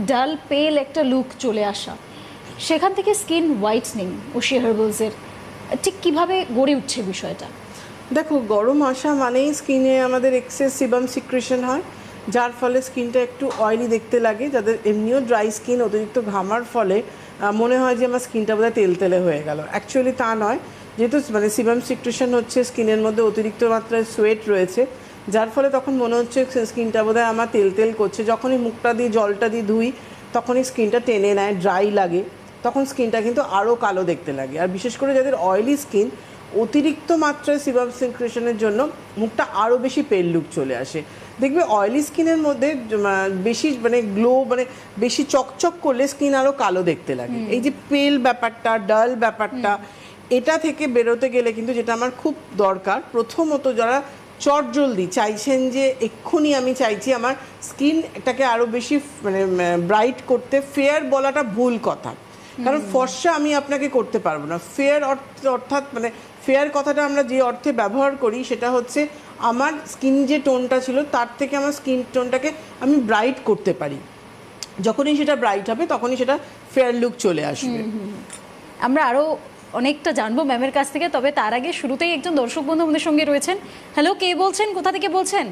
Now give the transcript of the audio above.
ডাল পেল একটা লুক চলে আসা, সেখান থেকে স্কিন হোয়াইটনিং ওশি হার্বালসের ঠিক কিভাবে গড়ে উঠছে বিষয়টা? দেখো, গরম আসা মানেই স্কিনে আমাদের এক্সেস সিবাম সিক্রেশন হয়, যার ফলে স্কিনটা একটু অয়েলি দেখতে লাগে। যাদের এমনিও ড্রাই স্কিন, অতিরিক্ত ঘামার ফলে মনে হয় যে আমার স্কিনটা বোধহয় তেলতেলে হয়ে গেল। অ্যাকচুয়ালি তা নয়, যেহেতু মানে সিবাম সিক্রেশন হচ্ছে, স্কিনের মধ্যে অতিরিক্ত মাত্রায় সোয়েট রয়েছে, যার ফলে তখন মনে হচ্ছে স্কিনটা বোধহয় আমার তেল তেল করছে। যখনই মুখটা দিয়ে জলটা দিয়ে ধুই তখনই স্কিনটা টেনে নেয়, ড্রাই লাগে, তখন স্কিনটা কিন্তু আরও কালো দেখতে লাগে। আর বিশেষ করে যাদের অয়েলি স্কিন, অতিরিক্ত মাত্রায় সিবাম সিক্রেশনের জন্য মুখটা আরও বেশি পেল লুক চলে আসে। দেখবে অয়েলি স্কিনের মধ্যে বেশি মানে গ্লো, মানে বেশি চকচক করলে স্কিন আরও কালো দেখতে লাগে। এই যে পেল ব্যাপারটা, ডাল ব্যাপারটা, এটা থেকে বেরোতে গেলে কিন্তু যেটা আমার খুব দরকার, প্রথমত যারা চটজলদি চাইছেন যে এক্ষুনি আমি চাইছি আমার স্কিনটাকে আরও বেশি মানে ব্রাইট করতে, ফেয়ার বলাটা ভুল কথা, কারণ ফর্সা আমি আপনাকে করতে পারবো না। ফেয়ার অর্থাৎ মানে ফেয়ার কথাটা আমরা যে অর্থে ব্যবহার করি সেটা হচ্ছে আমার স্কিন যে টোনটা ছিল তার থেকে আমার স্কিন টোনটাকে আমি ব্রাইট করতে পারি। যখনই সেটা ব্রাইট হবে তখনই সেটা ফেয়ার লুক চলে আসবে। আমরা আরও অনেকটা জানবো ম্যামের কাছ থেকে, তবে তার আগে শুরুতেই একজন দর্শক বন্ধু আমাদের সঙ্গে রয়েছেন। হ্যালো, কে বলছেন, কোথা থেকে বলছেন?